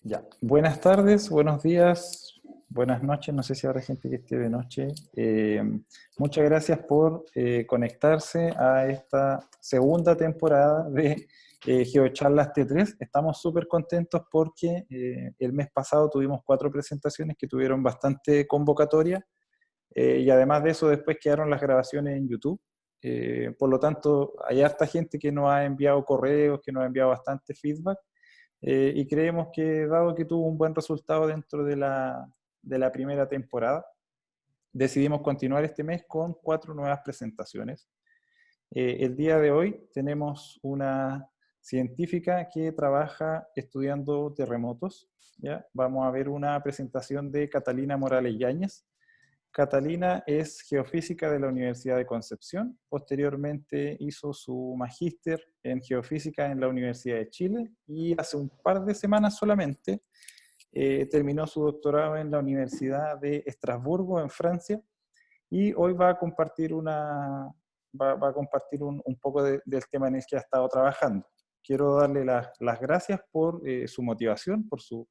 Ya, buenas tardes, buenos días, buenas noches, no sé si habrá gente que esté de noche. Muchas gracias por conectarse a esta segunda temporada de GeoCharlas T3. Estamos súper contentos porque el mes pasado tuvimos 4 presentaciones que tuvieron bastante convocatoria y además de eso después quedaron las grabaciones en YouTube. Por lo tanto, hay harta gente que nos ha enviado correos, que nos ha enviado bastante feedback. Y creemos que dado que tuvo un buen resultado dentro de la primera temporada, decidimos continuar este mes con 4 nuevas presentaciones. El día de hoy tenemos una científica que trabaja estudiando terremotos. ¿Ya? Vamos a ver una presentación de Catalina Morales Yáñez. Catalina es geofísica de la Universidad de Concepción. Posteriormente hizo su magíster en geofísica en la Universidad de Chile y hace un par de semanas solamente terminó su doctorado en la Universidad de Estrasburgo, en Francia, y hoy va a compartir, va a compartir un poco del tema en el que ha estado trabajando. Quiero darle las gracias por su motivación, por su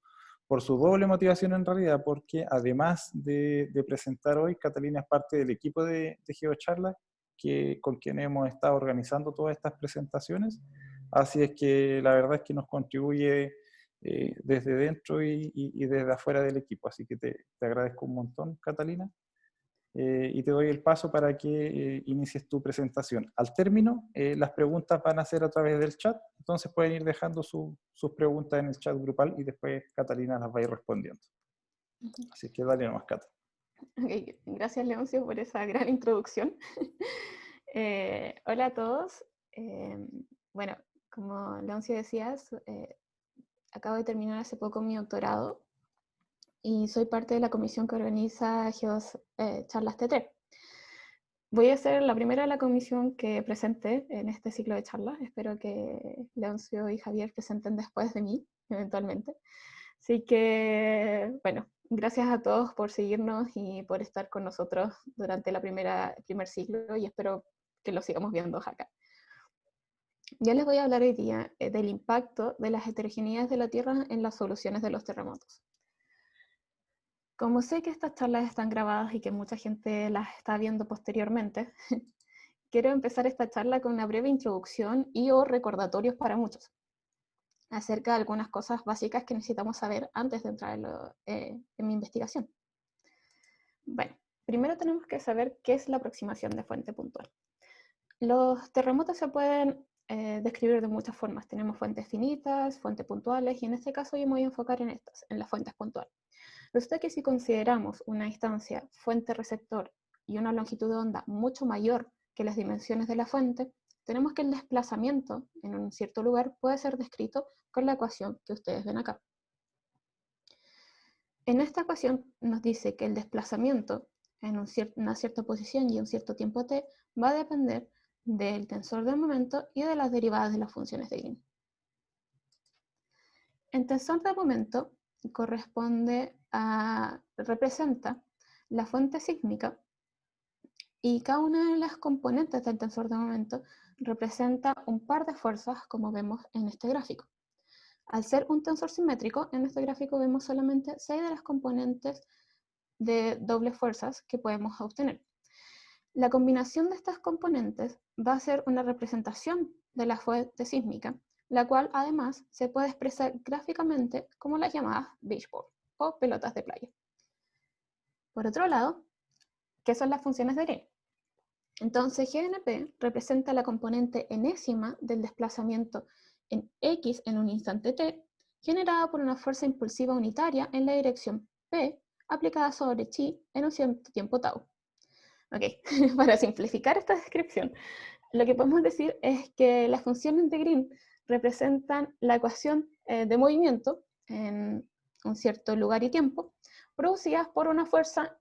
doble motivación en realidad, porque además de presentar hoy, Catalina es parte del equipo de GeoCharla, con quien hemos estado organizando todas estas presentaciones. Así es que la verdad es que nos contribuye desde dentro y desde afuera del equipo. Así que te agradezco un montón, Catalina. Y te doy el paso para que inicies tu presentación. Al término, las preguntas van a ser a través del chat, entonces pueden ir dejando sus preguntas en el chat grupal y después Catalina las va a ir respondiendo. Así que dale nomás, Cata. Okay, gracias, Leoncio, por esa gran introducción. Hola a todos. Bueno, como Leoncio decías, acabo de terminar hace poco mi doctorado y soy parte de la comisión que organiza Charlas T3. Voy a ser la primera de la comisión que presente en este ciclo de charlas. Espero que Leoncio y Javier presenten después de mí, eventualmente. Así que, bueno, gracias a todos por seguirnos y por estar con nosotros durante el primer ciclo y espero que lo sigamos viendo acá. Ya les voy a hablar hoy día del impacto de las heterogeneidades de la Tierra en las soluciones de los terremotos. Como sé que estas charlas están grabadas y que mucha gente las está viendo posteriormente, quiero empezar esta charla con una breve introducción y o recordatorios para muchos acerca de algunas cosas básicas que necesitamos saber antes de entrar en mi investigación. Bueno, primero tenemos que saber qué es la aproximación de fuente puntual. Los terremotos se pueden describir de muchas formas. Tenemos fuentes finitas, fuentes puntuales, y en este caso yo me voy a enfocar en estas, en las fuentes puntuales. Resulta que si consideramos una distancia fuente-receptor y una longitud de onda mucho mayor que las dimensiones de la fuente, tenemos que el desplazamiento en un cierto lugar puede ser descrito con la ecuación que ustedes ven acá. En esta ecuación nos dice que el desplazamiento en una cierta posición y un cierto tiempo t va a depender del tensor de momento y de las derivadas de las funciones de Green. El tensor de momento representa la fuente sísmica y cada una de las componentes del tensor de momento representa un par de fuerzas, como vemos en este gráfico. Al ser un tensor simétrico, en este gráfico vemos solamente 6 de las componentes de dobles fuerzas que podemos obtener. La combinación de estas componentes va a ser una representación de la fuente sísmica, la cual además se puede expresar gráficamente como las llamadas beach ball o pelotas de playa. Por otro lado, ¿qué son las funciones de Green? Entonces, GNP representa la componente enésima del desplazamiento en X en un instante t, generada por una fuerza impulsiva unitaria en la dirección P, aplicada sobre chi en un cierto tiempo tau. Ok, para simplificar esta descripción, lo que podemos decir es que las funciones de Green representan la ecuación de movimiento en un cierto lugar y tiempo, producidas por una fuerza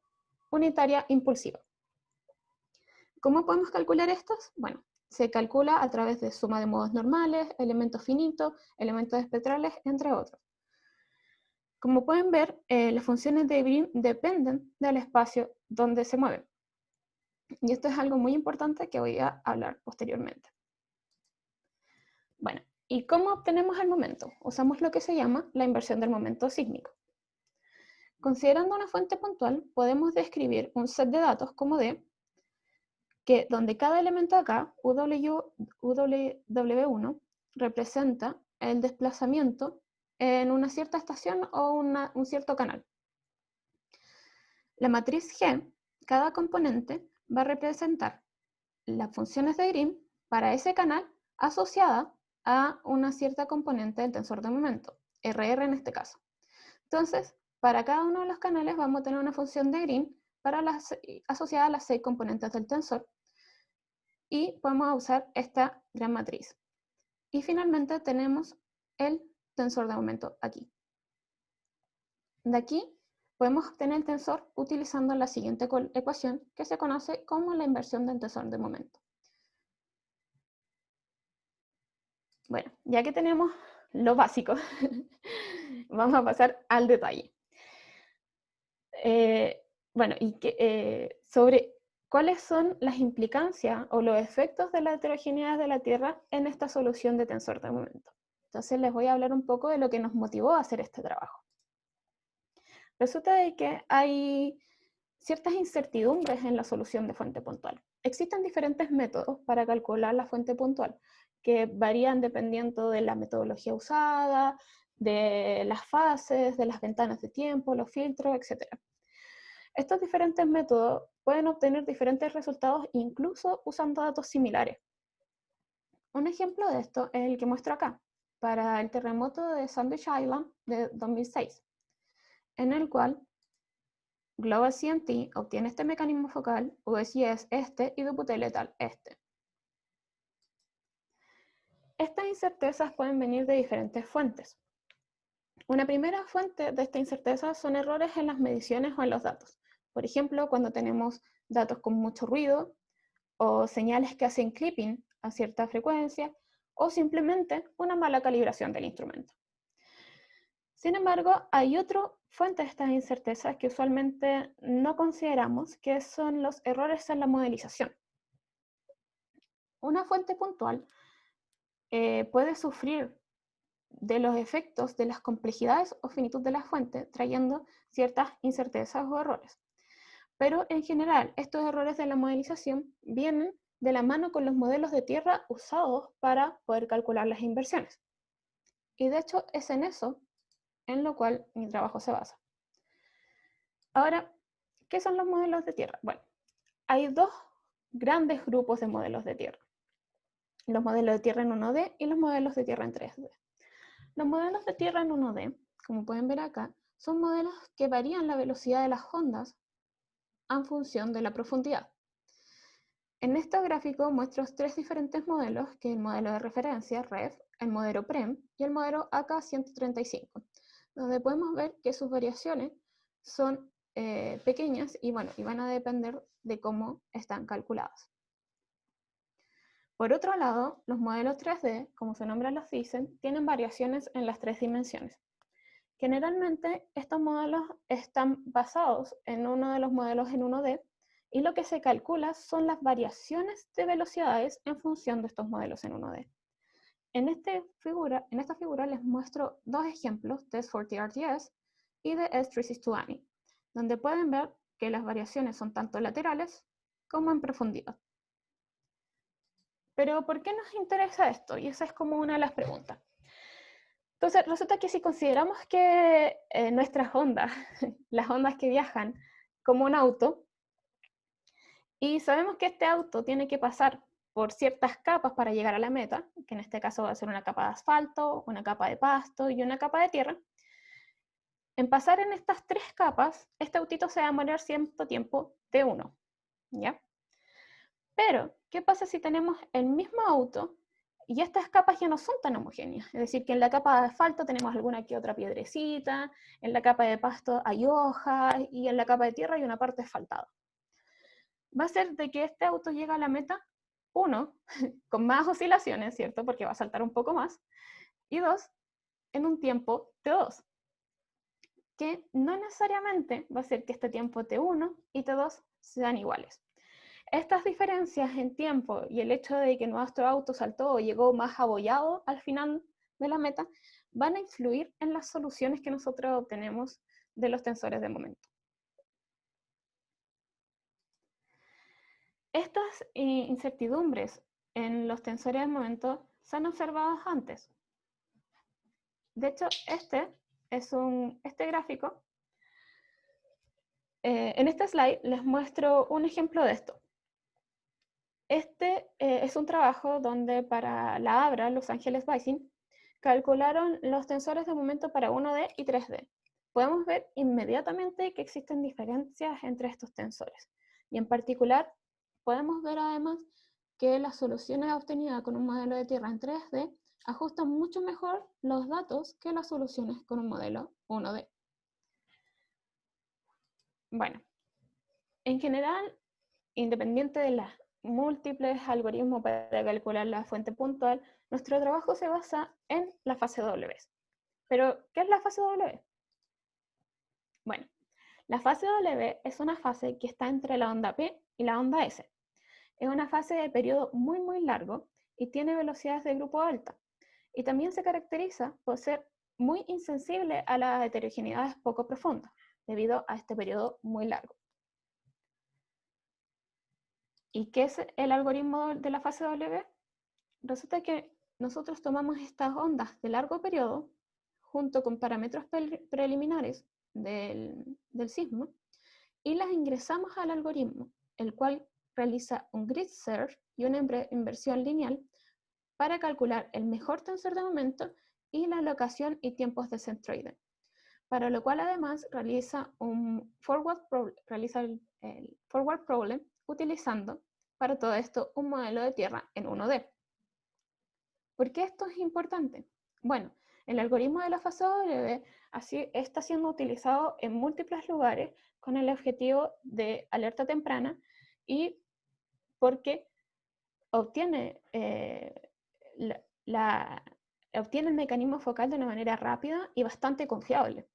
unitaria impulsiva. ¿Cómo podemos calcular estas? Bueno, se calcula a través de suma de modos normales, elementos finitos, elementos espectrales, entre otros. Como pueden ver, las funciones de Green dependen del espacio donde se mueven. Y esto es algo muy importante que voy a hablar posteriormente. Bueno, ¿Y cómo obtenemos el momento? Usamos lo que se llama la inversión del momento sísmico. Considerando una fuente puntual, podemos describir un set de datos como D, que donde cada elemento acá, W1, representa el desplazamiento en una cierta estación o un cierto canal. La matriz G, cada componente va a representar las funciones de Green para ese canal asociada a una cierta componente del tensor de momento, RR en este caso. Entonces, para cada uno de los canales vamos a tener una función de Green asociada a las 6 componentes del tensor y podemos usar esta gran matriz. Y finalmente tenemos el tensor de momento aquí. De aquí podemos obtener el tensor utilizando la siguiente ecuación que se conoce como la inversión del tensor de momento. Bueno, ya que tenemos lo básico, vamos a pasar al detalle. Bueno, sobre cuáles son las implicancias o los efectos de la heterogeneidad de la Tierra en esta solución de tensor de momento. Entonces les voy a hablar un poco de lo que nos motivó a hacer este trabajo. Resulta de que hay ciertas incertidumbres en la solución de fuente puntual. Existen diferentes métodos para calcular la fuente puntual, que varían dependiendo de la metodología usada, de las fases, de las ventanas de tiempo, los filtros, etc. Estos diferentes métodos pueden obtener diferentes resultados incluso usando datos similares. Un ejemplo de esto es el que muestro acá, para el terremoto de Sandwich Island de 2006, en el cual Global CMT obtiene este mecanismo focal, USGS este y Duputel et al. Este. Estas incertezas pueden venir de diferentes fuentes. Una primera fuente de esta incerteza son errores en las mediciones o en los datos. Por ejemplo, cuando tenemos datos con mucho ruido, o señales que hacen clipping a cierta frecuencia, o simplemente una mala calibración del instrumento. Sin embargo, hay otra fuente de estas incertezas que usualmente no consideramos, que son los errores en la modelización. Una fuente puntual puede sufrir de los efectos de las complejidades o finitud de la fuente, trayendo ciertas incertezas o errores. Pero en general, estos errores de la modelización vienen de la mano con los modelos de tierra usados para poder calcular las inversiones. Y de hecho es en eso en lo cual mi trabajo se basa. Ahora, ¿qué son los modelos de tierra? Bueno, hay dos grandes grupos de modelos de tierra. Los modelos de tierra en 1D y los modelos de tierra en 3D. Los modelos de tierra en 1D, como pueden ver acá, son modelos que varían la velocidad de las ondas en función de la profundidad. En este gráfico muestro 3 diferentes modelos, que es el modelo de referencia, REF, el modelo PREM y el modelo AK135, donde podemos ver que sus variaciones son pequeñas y van a depender de cómo están calculadas. Por otro lado, los modelos 3D, como su nombre los dicen, tienen variaciones en las 3 dimensiones. Generalmente, estos modelos están basados en uno de los modelos en 1D, y lo que se calcula son las variaciones de velocidades en función de estos modelos en 1D. En esta figura les muestro 2 ejemplos de S40RTS y de S362ANI, donde pueden ver que las variaciones son tanto laterales como en profundidad. Pero ¿por qué nos interesa esto? Y esa es como una de las preguntas. Entonces, resulta que si consideramos que nuestras ondas, las ondas que viajan como un auto, y sabemos que este auto tiene que pasar por ciertas capas para llegar a la meta, que en este caso va a ser una capa de asfalto, una capa de pasto y una capa de tierra. En pasar en estas 3 capas, este autito se va a demorar cierto tiempo T1, ¿ya? Pero, ¿qué pasa si tenemos el mismo auto y estas capas ya no son tan homogéneas? Es decir, que en la capa de asfalto tenemos alguna que otra piedrecita, en la capa de pasto hay hojas y en la capa de tierra hay una parte asfaltada. Va a ser de que este auto llega a la meta, 1, con más oscilaciones, ¿cierto? Porque va a saltar un poco más, y 2, en un tiempo T2, que no necesariamente va a ser que este tiempo T1 y T2 sean iguales. Estas diferencias en tiempo y el hecho de que nuestro auto saltó o llegó más abollado al final de la meta van a influir en las soluciones que nosotros obtenemos de los tensores de momento. Estas incertidumbres en los tensores de momento se han observado antes. De hecho, este gráfico, en este slide les muestro un ejemplo de esto. Este es un trabajo donde para la Abra, Los Angeles Basin, calcularon los tensores de momento para 1D y 3D. Podemos ver inmediatamente que existen diferencias entre estos tensores. Y en particular, podemos ver además que las soluciones obtenidas con un modelo de tierra en 3D ajustan mucho mejor los datos que las soluciones con un modelo 1D. Bueno, en general, independiente de las múltiples algoritmos para calcular la fuente puntual, nuestro trabajo se basa en la fase W. Pero, ¿qué es la fase W? Bueno, la fase W es una fase que está entre la onda P y la onda S. Es una fase de periodo muy largo y tiene velocidades de grupo alta. Y también se caracteriza por ser muy insensible a las heterogeneidades poco profundas, debido a este periodo muy largo. ¿Y qué es el algoritmo de la fase W? Resulta que nosotros tomamos estas ondas de largo periodo junto con parámetros preliminares del sismo y las ingresamos al algoritmo, el cual realiza un grid search y una inversión lineal para calcular el mejor tensor de momento y la locación y tiempos de centroide, para lo cual además realiza el forward problem utilizando para todo esto un modelo de tierra en 1D. ¿Por qué esto es importante? Bueno, el algoritmo de la fase W está siendo utilizado en múltiples lugares con el objetivo de alerta temprana y porque obtiene, obtiene el mecanismo focal de una manera rápida y bastante confiable.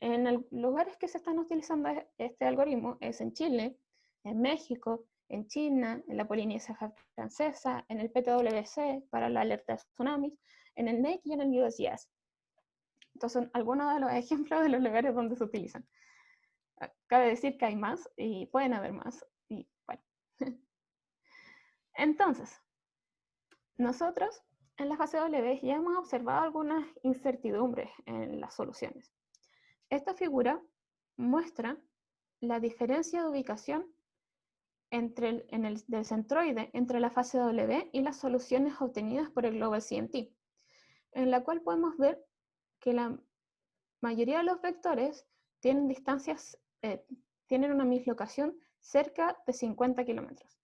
En lugares que se están utilizando este algoritmo es en Chile, en México, en China, en la Polinesia Francesa, en el PTWC para la alerta de tsunamis, en el NEC y en el USGS. Estos son algunos de los ejemplos de los lugares donde se utilizan. Cabe decir que hay más y pueden haber más. Y bueno. Entonces, nosotros en la fase W ya hemos observado algunas incertidumbres en las soluciones. Esta figura muestra la diferencia de ubicación del centroide entre la fase W y las soluciones obtenidas por el Global CMT, en la cual podemos ver que la mayoría de los vectores tienen tienen una mislocación cerca de 50 kilómetros.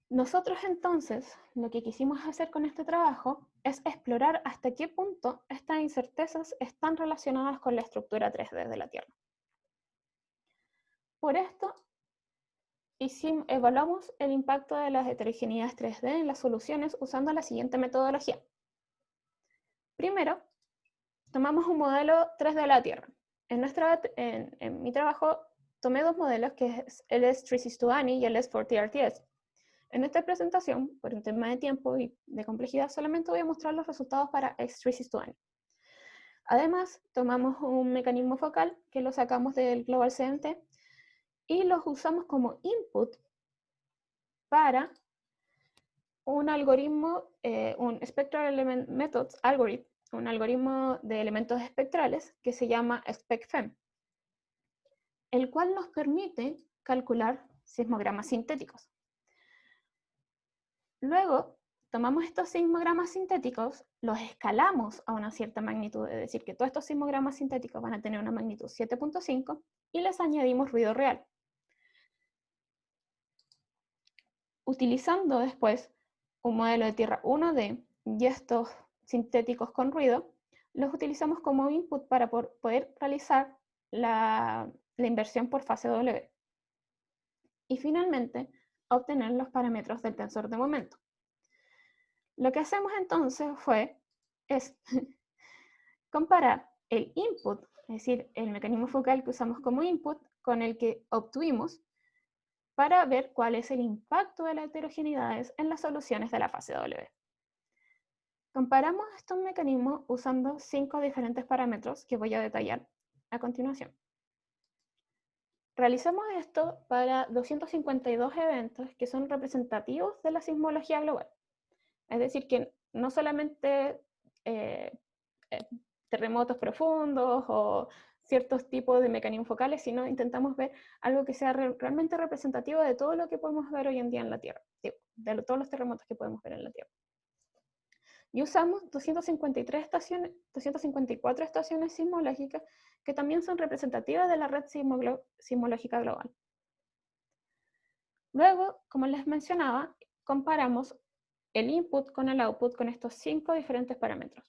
Nosotros entonces, lo que quisimos hacer con este trabajo es explorar hasta qué punto estas incertezas están relacionadas con la estructura 3D de la Tierra. Por esto, evaluamos el impacto de las heterogeneidades 3D en las soluciones usando la siguiente metodología. Primero, tomamos un modelo 3D de la Tierra. En mi trabajo tomé dos modelos, que es el S362ANI y el S4TRTS. En esta presentación, por un tema de tiempo y de complejidad, solamente voy a mostrar los resultados para S362ANI. Además, tomamos un mecanismo focal que lo sacamos del Global CMT y los usamos como input para un algoritmo, un Spectral Element Methods Algorithm, un algoritmo de elementos espectrales que se llama SpecFEM, el cual nos permite calcular sismogramas sintéticos. Luego, tomamos estos sismogramas sintéticos, los escalamos a una cierta magnitud, es decir, que todos estos sismogramas sintéticos van a tener una magnitud 7.5 y les añadimos ruido real. Utilizando después un modelo de tierra 1D y estos sintéticos con ruido, los utilizamos como input para poder realizar la inversión por fase W. Y finalmente, obtener los parámetros del tensor de momento. Lo que hacemos entonces es comparar el input, es decir, el mecanismo focal que usamos como input, con el que obtuvimos para ver cuál es el impacto de las heterogeneidades en las soluciones de la fase W. Comparamos estos mecanismos usando 5 diferentes parámetros que voy a detallar a continuación. Realizamos esto para 252 eventos que son representativos de la sismología global. Es decir, que no solamente terremotos profundos o ciertos tipos de mecanismos focales, sino intentamos ver algo que sea realmente representativo de todo lo que podemos ver hoy en día en la Tierra, de todos los terremotos que podemos ver en la Tierra. Y usamos 254 estaciones sismológicas que también son representativas de la red sismológica global. Luego, como les mencionaba, comparamos el input con el output con estos 5 diferentes parámetros.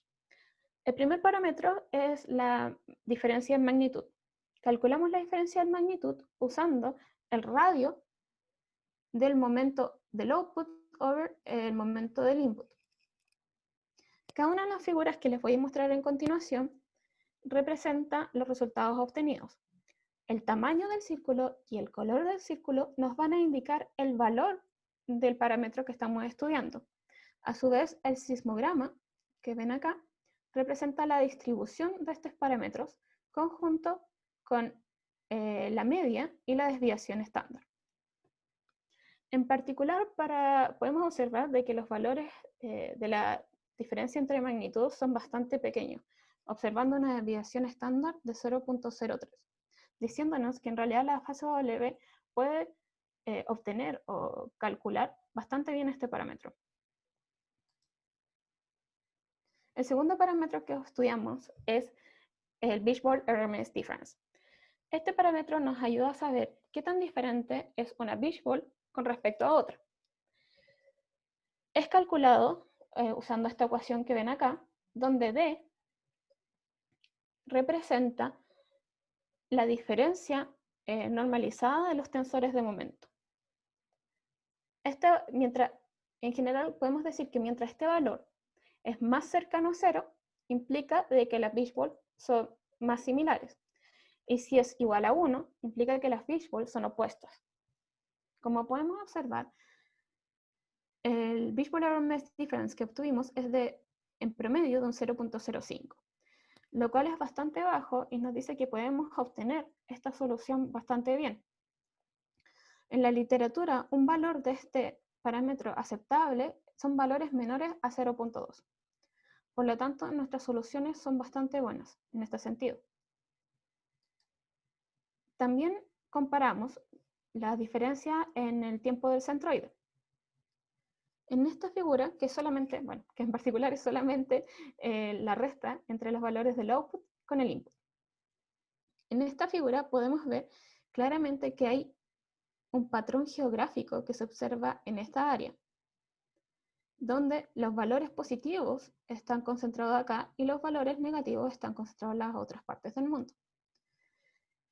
El primer parámetro es la diferencia en magnitud. Calculamos la diferencia en magnitud usando el radio del momento del output over el momento del input. Cada una de las figuras que les voy a mostrar en continuación representa los resultados obtenidos. El tamaño del círculo y el color del círculo nos van a indicar el valor del parámetro que estamos estudiando. A su vez, el sismograma que ven acá representa la distribución de estos parámetros conjunto con la media y la desviación estándar. En particular, podemos observar de que los valores de la diferencia entre magnitudes son bastante pequeños, observando una desviación estándar de 0.03, diciéndonos que en realidad la fase W puede obtener o calcular bastante bien este parámetro. El segundo parámetro que estudiamos es el Beachball RMS Difference. Este parámetro nos ayuda a saber qué tan diferente es una beachball con respecto a otra. Es calculado usando esta ecuación que ven acá, donde D representa la diferencia normalizada de los tensores de momento. En general podemos decir que mientras este valor es más cercano a 0, implica de que las beachballs son más similares. Y si es igual a 1, implica que las beachballs son opuestas. Como podemos observar, el Beachball RMS Difference que obtuvimos es en promedio de un 0.05, lo cual es bastante bajo y nos dice que podemos obtener esta solución bastante bien. En la literatura, un valor de este parámetro aceptable son valores menores a 0.2. Por lo tanto, nuestras soluciones son bastante buenas en este sentido. También comparamos la diferencia en el tiempo del centroide. En esta figura, que en particular es solamente la resta entre los valores del output con el input. En esta figura podemos ver claramente que hay un patrón geográfico que se observa en esta área, donde los valores positivos están concentrados acá y los valores negativos están concentrados en las otras partes del mundo.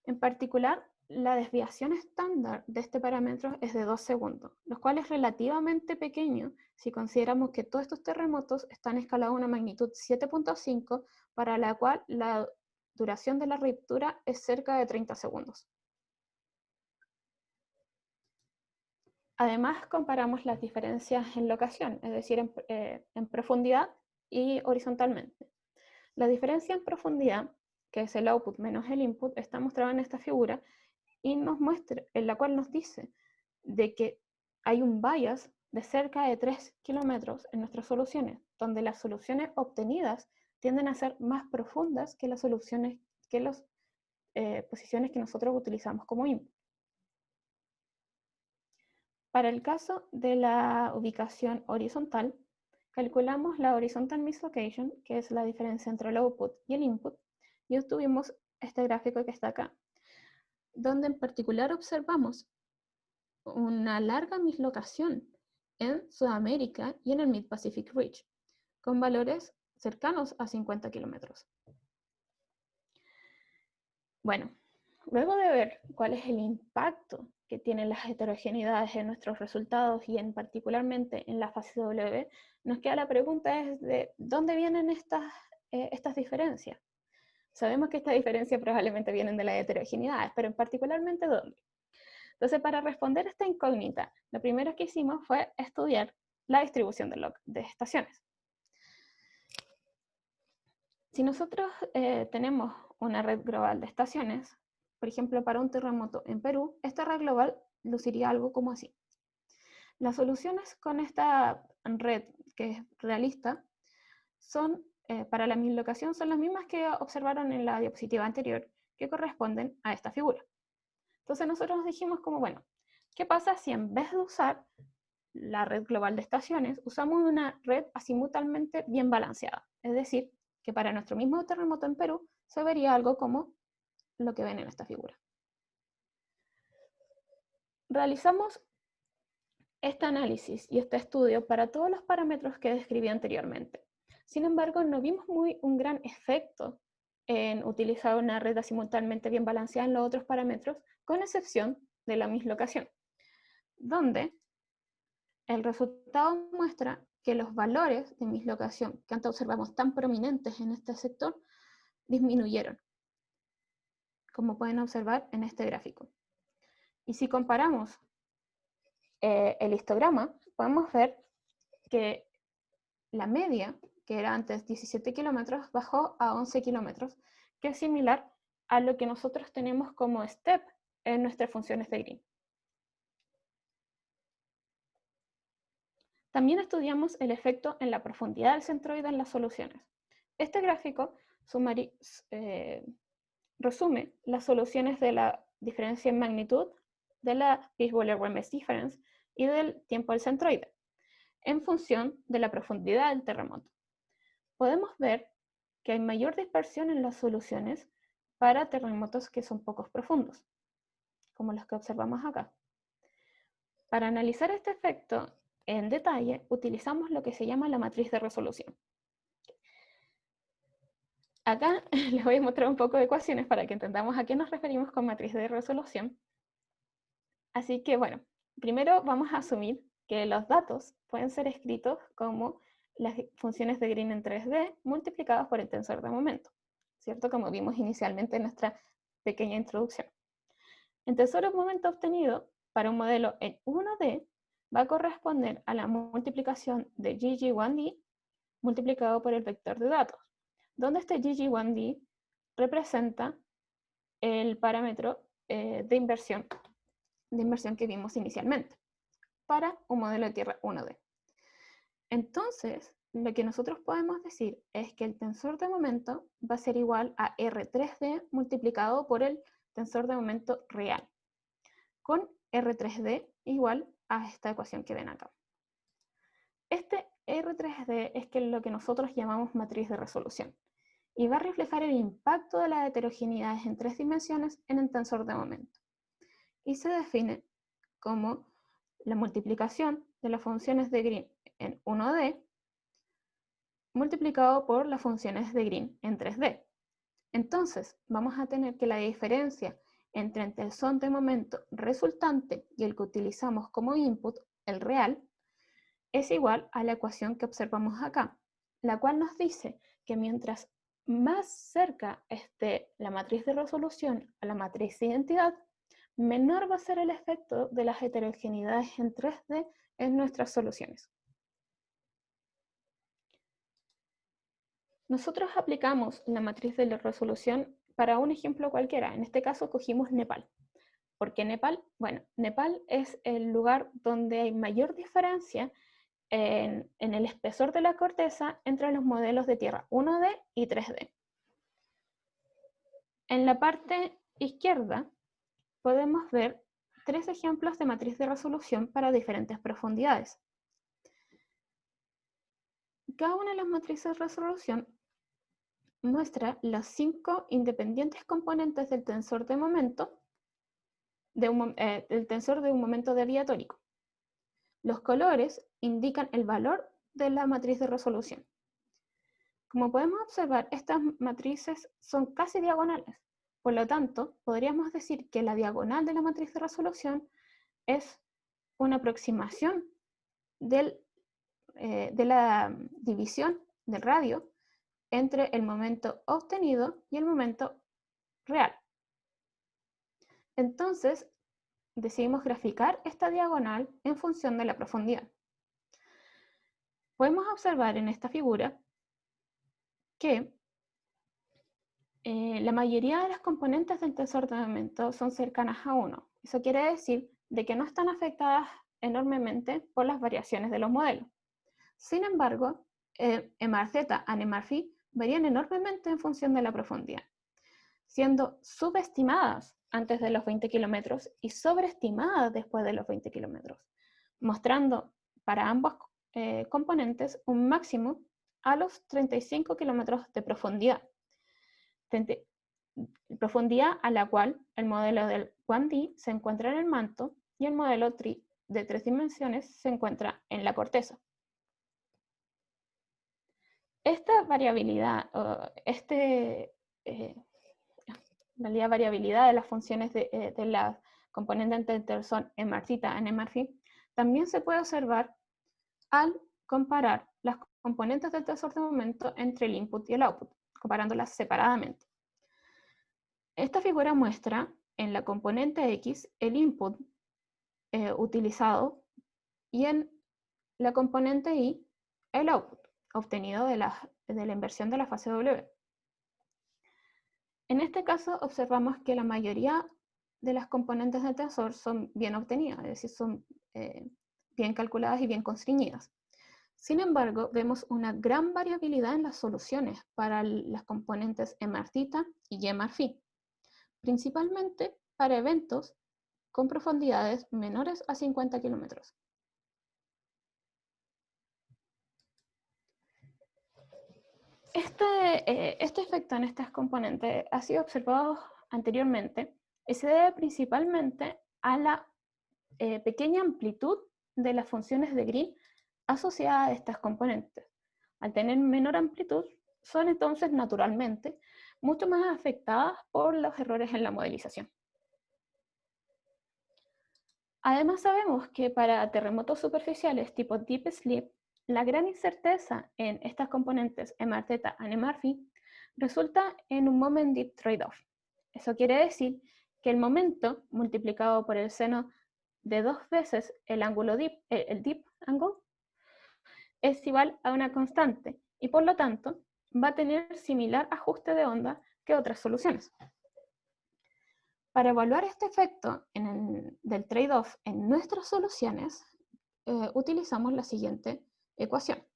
En particular, la desviación estándar de este parámetro es de 2 segundos, lo cual es relativamente pequeño si consideramos que todos estos terremotos están escalados a una magnitud 7.5, para la cual la duración de la ruptura es cerca de 30 segundos. Además, comparamos las diferencias en locación, es decir, en profundidad y horizontalmente. La diferencia en profundidad, que es el output menos el input, está mostrada en esta figura y en la cual nos dice de que hay un bias de cerca de 3 kilómetros en nuestras soluciones, donde las soluciones obtenidas tienden a ser más profundas que las soluciones, que las posiciones que nosotros utilizamos como input. Para el caso de la ubicación horizontal, calculamos la horizontal mislocation, que es la diferencia entre el output y el input, y obtuvimos este gráfico que está acá, donde en particular observamos una larga mislocación en Sudamérica y en el Mid-Pacific Ridge, con valores cercanos a 50 kilómetros. Bueno, luego de ver cuál es el impacto que tienen las heterogeneidades en nuestros resultados y particularmente en la fase W, nos queda la pregunta es de dónde vienen estas diferencias. Sabemos que estas diferencias probablemente vienen de las heterogeneidades, pero particularmente ¿dónde? Entonces, para responder esta incógnita, lo primero que hicimos fue estudiar la distribución de estaciones. Si nosotros tenemos una red global de estaciones, por ejemplo, para un terremoto en Perú, esta red global luciría algo como así. Las soluciones con esta red, que es realista, son, para la mislocación, son las mismas que observaron en la diapositiva anterior, que corresponden a esta figura. Entonces nosotros dijimos como, bueno, ¿qué pasa si en vez de usar la red global de estaciones, usamos una red azimutalmente bien balanceada? Es decir, que para nuestro mismo terremoto en Perú se vería algo como lo que ven en esta figura. Realizamos este análisis y este estudio para todos los parámetros que describí anteriormente. Sin embargo, no vimos un gran efecto en utilizar una red azimutalmente bien balanceada en los otros parámetros, con excepción de la mislocación, donde el resultado muestra que los valores de mislocación que antes observamos tan prominentes en este sector disminuyeron, como pueden observar en este gráfico. Y si comparamos el histograma, podemos ver que la media, que era antes 17 kilómetros, bajó a 11 kilómetros, que es similar a lo que nosotros tenemos como step en nuestras funciones de Green. También estudiamos el efecto en la profundidad del centroide en las soluciones. Este gráfico resume las soluciones de la diferencia en magnitud, de la Fishbowler-Wemes difference y del tiempo del centroide, en función de la profundidad del terremoto. Podemos ver que hay mayor dispersión en las soluciones para terremotos que son poco profundos, como los que observamos acá. Para analizar este efecto en detalle, utilizamos lo que se llama la matriz de resolución. Acá les voy a mostrar un poco de ecuaciones para que entendamos a qué nos referimos con matriz de resolución. Así que, bueno, primero vamos a asumir que los datos pueden ser escritos como las funciones de Green en 3D multiplicadas por el tensor de momento, ¿cierto? Como vimos inicialmente en nuestra pequeña introducción. El tensor de momento obtenido para un modelo en 1D va a corresponder a la multiplicación de GG1D multiplicado por el vector de datos, donde este GG1D representa el parámetro de inversión que vimos inicialmente para un modelo de tierra 1D. Entonces, lo que nosotros podemos decir es que el tensor de momento va a ser igual a R3D multiplicado por el tensor de momento real, con R3D igual a esta ecuación que ven acá. Este R3D es lo que nosotros llamamos matriz de resolución y va a reflejar el impacto de las heterogeneidades en 3 dimensiones en el tensor de momento. Y se define como la multiplicación de las funciones de Green en 1D multiplicado por las funciones de Green en 3D. Entonces, vamos a tener que la diferencia entre el tensor de momento resultante y el que utilizamos como input, el real, es igual a la ecuación que observamos acá, la cual nos dice que mientras más cerca esté la matriz de resolución a la matriz de identidad, menor va a ser el efecto de las heterogeneidades en 3D en nuestras soluciones. Nosotros aplicamos la matriz de la resolución para un ejemplo cualquiera. En este caso cogimos Nepal. ¿Por qué Nepal? Bueno, Nepal es el lugar donde hay mayor diferencia en el espesor de la corteza entre los modelos de tierra 1D y 3D. En la parte izquierda podemos ver 3 ejemplos de matriz de resolución para diferentes profundidades. Cada una de las matrices de resolución muestra los 5 independientes componentes del tensor de momento, del tensor de un momento deviatórico. Los colores indican el valor de la matriz de resolución. Como podemos observar, estas matrices son casi diagonales. Por lo tanto, podríamos decir que la diagonal de la matriz de resolución es una aproximación de la división del radio entre el momento obtenido y el momento real. Entonces, decidimos graficar esta diagonal en función de la profundidad. Podemos observar en esta figura que la mayoría de las componentes del tensor de momento son cercanas a 1. Eso quiere decir de que no están afectadas enormemente por las variaciones de los modelos. Sin embargo, MRZ y MRPhi varían enormemente en función de la profundidad, siendo subestimadas antes de los 20 kilómetros y sobreestimadas después de los 20 kilómetros, mostrando para ambos componentes un máximo a los 35 kilómetros de profundidad. Profundidad a la cual el modelo del 1D se encuentra en el manto y el modelo de 3 dimensiones se encuentra en la corteza. Esta variabilidad, la variabilidad de las funciones de las componentes del tensor MRZ y MRPhi también se puede observar al comparar las componentes del tensor de momento entre el input y el output, comparándolas separadamente. Esta figura muestra en la componente X el input utilizado y en la componente Y el output obtenido de la inversión de la fase W. En este caso observamos que la mayoría de las componentes del tensor son bien obtenidas, es decir, son bien calculadas y bien constreñidas. Sin embargo, vemos una gran variabilidad en las soluciones para las componentes MRZ y MRPhi, principalmente para eventos con profundidades menores a 50 kilómetros. Este efecto en estas componentes ha sido observado anteriormente y se debe principalmente a la pequeña amplitud de las funciones de Green asociadas a estas componentes. Al tener menor amplitud, son entonces naturalmente mucho más afectadas por los errores en la modelización. Además sabemos que para terremotos superficiales tipo Deep Sleep, la gran incerteza en estas componentes MRZ y MRPhi resulta en un Moment Deep Trade-off. Eso quiere decir que el momento multiplicado por el seno de 2 veces el ángulo deep, el deep angle, es igual a una constante y por lo tanto va a tener similar ajuste de onda que otras soluciones. Para evaluar este efecto del trade-off en nuestras soluciones, utilizamos la siguiente ecuación,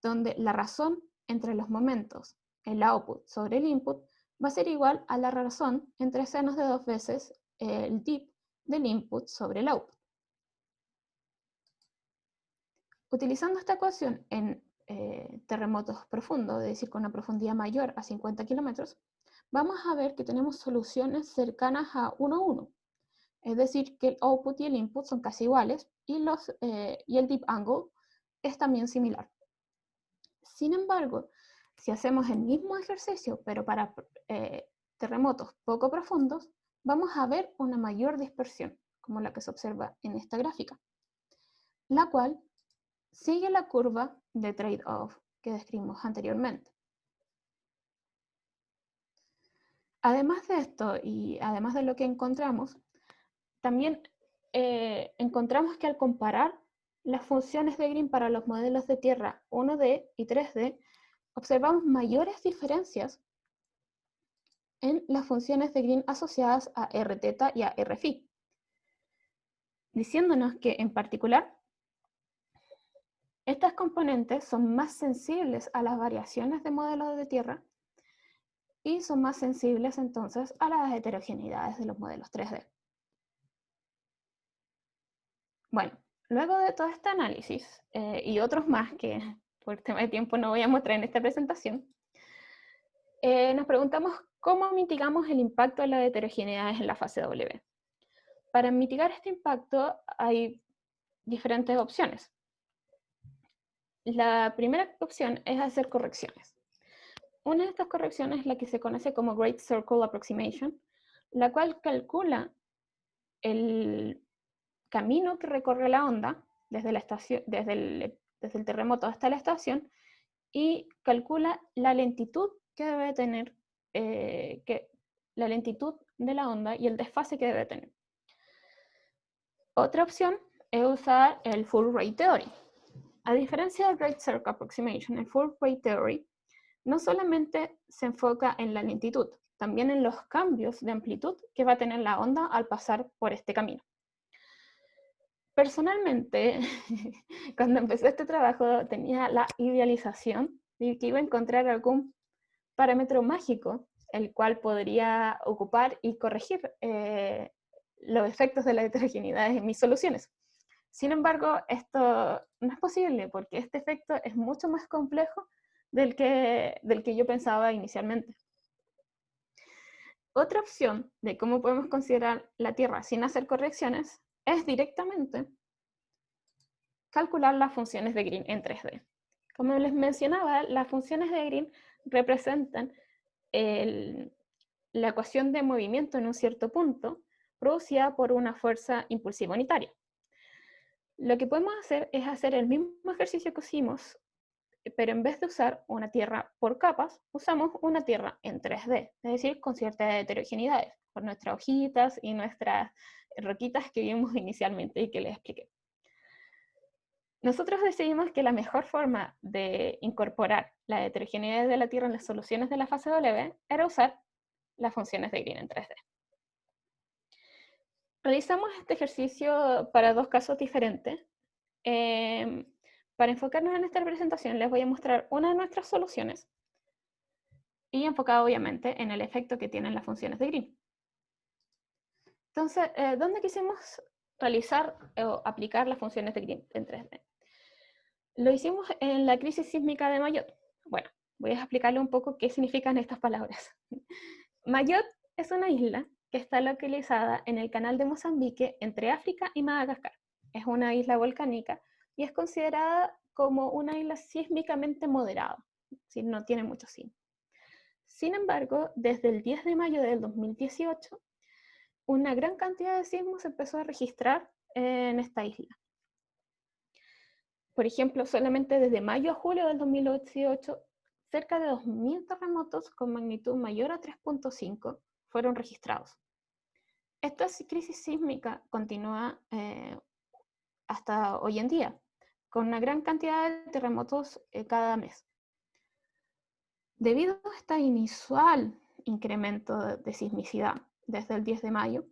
donde la razón entre los momentos, el output sobre el input, va a ser igual a la razón entre senos de 2 veces el dip del input sobre el output. Utilizando esta ecuación en terremotos profundos, es decir, con una profundidad mayor a 50 kilómetros, vamos a ver que tenemos soluciones cercanas a 1 a 1. Es decir, que el output y el input son casi iguales y el deep angle es también similar. Sin embargo, si hacemos el mismo ejercicio, pero para terremotos poco profundos, vamos a ver una mayor dispersión, como la que se observa en esta gráfica, la cual sigue la curva de trade-off que describimos anteriormente. Además de esto, y además de lo que encontramos, también encontramos que al comparar las funciones de Green para los modelos de tierra 1D y 3D, observamos mayores diferencias en las funciones de Green asociadas a Rθ y a Rφ, diciéndonos que en particular estas componentes son más sensibles a las variaciones de modelos de tierra y son más sensibles entonces a las heterogeneidades de los modelos 3D. Bueno, luego de todo este análisis y otros más que por tema de tiempo no voy a mostrar en esta presentación, nos preguntamos cómo mitigamos el impacto de las heterogeneidades en la fase W. Para mitigar este impacto hay diferentes opciones. La primera opción es hacer correcciones. Una de estas correcciones es la que se conoce como Great Circle Approximation, la cual calcula el camino que recorre la onda desde el terremoto hasta la estación y calcula la lentitud que debe tener, la lentitud de la onda y el desfase que debe tener. Otra opción es usar el Full Rate Theory. A diferencia del Great Circle Approximation, el Full Rate Theory no solamente se enfoca en la lentitud, también en los cambios de amplitud que va a tener la onda al pasar por este camino. Personalmente, cuando empecé este trabajo, tenía la idealización de que iba a encontrar algún parámetro mágico, el cual podría ocupar y corregir los efectos de la heterogeneidad en mis soluciones. Sin embargo, esto no es posible porque este efecto es mucho más complejo del que yo pensaba inicialmente. Otra opción de cómo podemos considerar la Tierra sin hacer correcciones es directamente calcular las funciones de Green en 3D. Como les mencionaba, las funciones de Green representan la ecuación de movimiento en un cierto punto producida por una fuerza impulsiva unitaria. Lo que podemos hacer es hacer el mismo ejercicio que hicimos, pero en vez de usar una Tierra por capas, usamos una Tierra en 3D, es decir, con ciertas heterogeneidades, por nuestras hojitas y nuestras roquitas que vimos inicialmente y que les expliqué. Nosotros decidimos que la mejor forma de incorporar la heterogeneidad de la Tierra en las soluciones de la fase W era usar las funciones de Green en 3D. Realizamos este ejercicio para dos casos diferentes. Para enfocarnos en esta presentación les voy a mostrar una de nuestras soluciones y enfocada obviamente en el efecto que tienen las funciones de Green. Entonces, ¿dónde quisimos realizar o aplicar las funciones de Green en 3D? Lo hicimos en la crisis sísmica de Mayotte. Bueno, voy a explicarle un poco qué significan estas palabras. Mayotte es una isla que está localizada en el canal de Mozambique entre África y Madagascar. Es una isla volcánica y es considerada como una isla sísmicamente moderada, si no tiene mucho sismo. Sin embargo, desde el 10 de mayo del 2018, una gran cantidad de sismos se empezó a registrar en esta isla. Por ejemplo, solamente desde mayo a julio del 2018, cerca de 2.000 terremotos con magnitud mayor a 3.5 fueron registrados. Esta crisis sísmica continúa hasta hoy en día, con una gran cantidad de terremotos cada mes. Debido a este inusual incremento de sismicidad desde el 10 de mayo,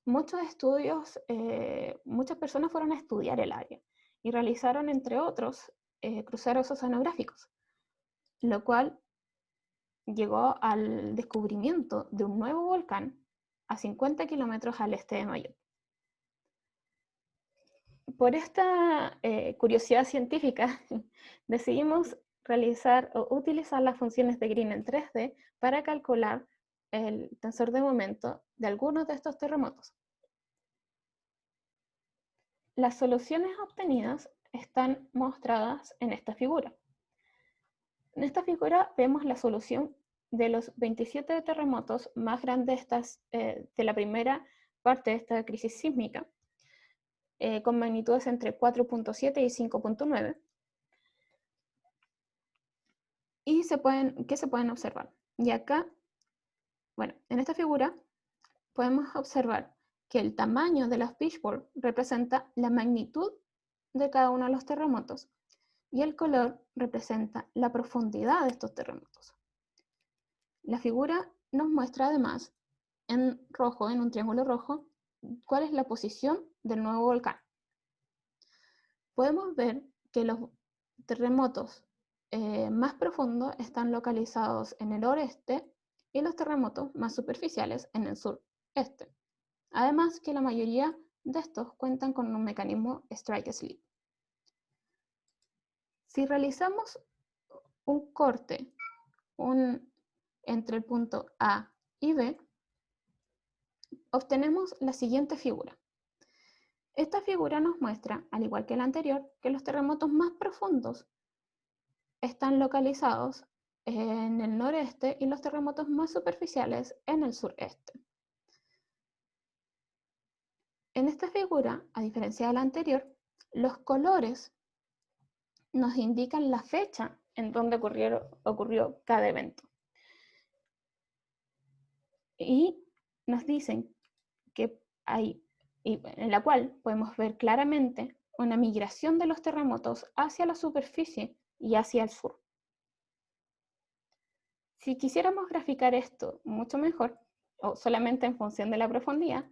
muchos estudios, muchas personas fueron a estudiar el área y realizaron, entre otros, cruceros oceanográficos, lo cual llegó al descubrimiento de un nuevo volcán a 50 kilómetros al este de Mayotte. Por esta curiosidad científica, decidimos realizar o utilizar las funciones de Green en 3D para calcular el tensor de momento de algunos de estos terremotos. Las soluciones obtenidas están mostradas en esta figura. En esta figura vemos la solución de los 27 terremotos más grandes de la primera parte de esta crisis sísmica, con magnitudes entre 4.7 y 5.9. ¿Y qué se pueden observar? Y acá, bueno, en esta figura podemos observar que el tamaño de las pitchfork representa la magnitud de cada uno de los terremotos y el color representa la profundidad de estos terremotos. La figura nos muestra además en rojo, en un triángulo rojo, cuál es la posición del nuevo volcán. Podemos ver que los terremotos más profundos están localizados en el oeste y los terremotos más superficiales en el sureste. Además que la mayoría de estos cuentan con un mecanismo strike slip. Si realizamos un corte entre el punto A y B, obtenemos la siguiente figura. Esta figura nos muestra, al igual que la anterior, que los terremotos más profundos están localizados en el noreste y los terremotos más superficiales en el sureste. En esta figura, a diferencia de la anterior, los colores nos indican la fecha en donde ocurrió cada evento. Y nos dicen que hay y en la cual podemos ver claramente una migración de los terremotos hacia la superficie y hacia el sur. Si quisiéramos graficar esto mucho mejor, o solamente en función de la profundidad,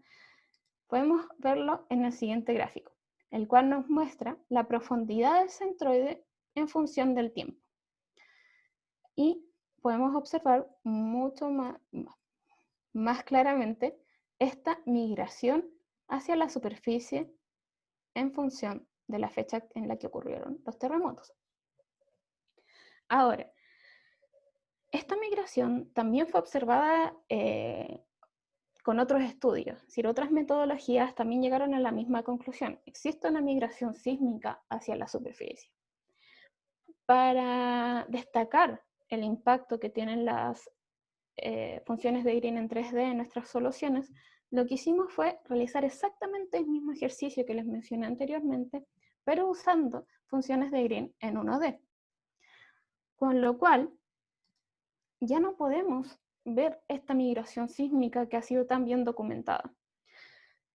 podemos verlo en el siguiente gráfico, el cual nos muestra la profundidad del centroide en función del tiempo. Y podemos observar mucho más claramente esta migración hacia la superficie en función de la fecha en la que ocurrieron los terremotos. Ahora, esta migración también fue observada con otros estudios, es decir, otras metodologías también llegaron a la misma conclusión. Existe una migración sísmica hacia la superficie. Para destacar el impacto que tienen las funciones de Green en 3D en nuestras soluciones, lo que hicimos fue realizar exactamente el mismo ejercicio que les mencioné anteriormente, pero usando funciones de Green en 1D. Con lo cual, ya no podemos ver esta migración sísmica que ha sido tan bien documentada.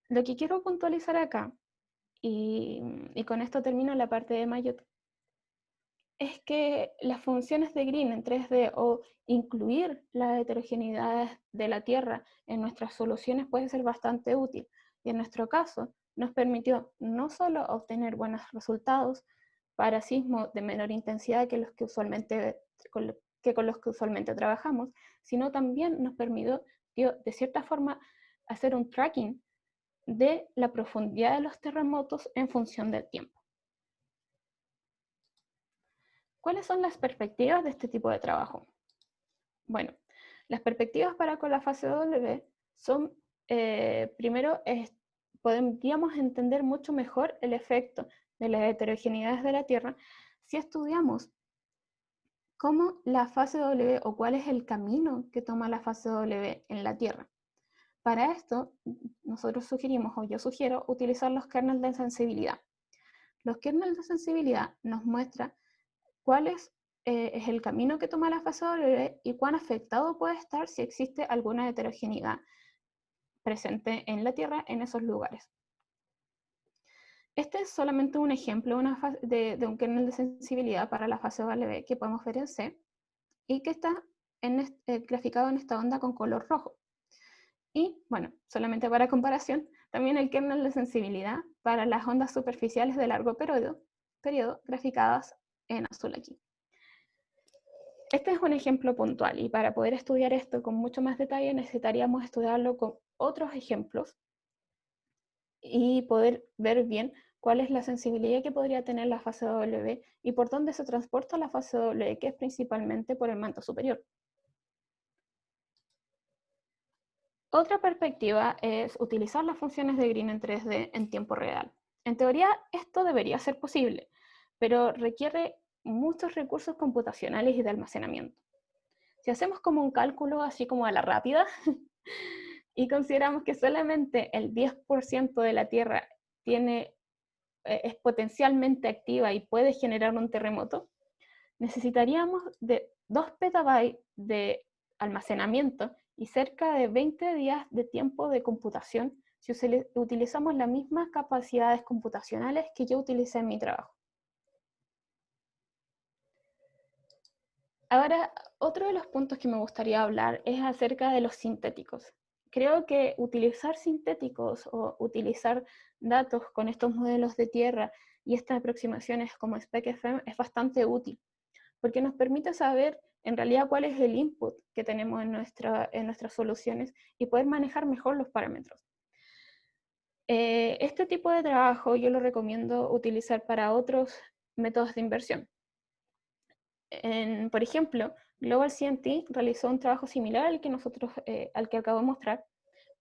Lo que quiero puntualizar acá, y con esto termino la parte de Mayotte, es que las funciones de Green en 3D o incluir la heterogeneidad de la Tierra en nuestras soluciones puede ser bastante útil. Y en nuestro caso, nos permitió no solo obtener buenos resultados para sismos de menor intensidad que con los que usualmente trabajamos, sino también nos permitió, de cierta forma, hacer un tracking de la profundidad de los terremotos en función del tiempo. ¿Cuáles son las perspectivas de este tipo de trabajo? Bueno, las perspectivas para con la fase W son, primero, podríamos entender mucho mejor el efecto de las heterogeneidades de la Tierra si estudiamos cómo la fase W o cuál es el camino que toma la fase W en la Tierra. Para esto, nosotros sugerimos, o yo sugiero, utilizar los kernels de sensibilidad. Los kernels de sensibilidad nos muestran cuál es el camino que toma la fase W y cuán afectado puede estar si existe alguna heterogeneidad presente en la Tierra en esos lugares. Este es solamente un ejemplo de un kernel de sensibilidad para la fase W que podemos ver en C y que está graficado en esta onda con color rojo. Y, bueno, solamente para comparación, también el kernel de sensibilidad para las ondas superficiales de largo periodo graficadas en azul aquí. Este es un ejemplo puntual y para poder estudiar esto con mucho más detalle necesitaríamos estudiarlo con otros ejemplos y poder ver bien cuál es la sensibilidad que podría tener la fase W y por dónde se transporta la fase W, que es principalmente por el manto superior. Otra perspectiva es utilizar las funciones de Green en 3D en tiempo real. En teoría esto debería ser posible, pero requiere muchos recursos computacionales y de almacenamiento. Si hacemos como un cálculo así como a la rápida y consideramos que solamente el 10% de la Tierra es potencialmente activa y puede generar un terremoto, necesitaríamos de 2 petabytes de almacenamiento y cerca de 20 días de tiempo de computación si utilizamos las mismas capacidades computacionales que yo utilicé en mi trabajo. Ahora, otro de los puntos que me gustaría hablar es acerca de los sintéticos. Creo que utilizar sintéticos o utilizar datos con estos modelos de tierra y estas aproximaciones como SpecFM es bastante útil, porque nos permite saber en realidad cuál es el input que tenemos en nuestras soluciones y poder manejar mejor los parámetros. Este tipo de trabajo yo lo recomiendo utilizar para otros métodos de inversión. Por ejemplo, Global CNT realizó un trabajo similar al que acabo de mostrar,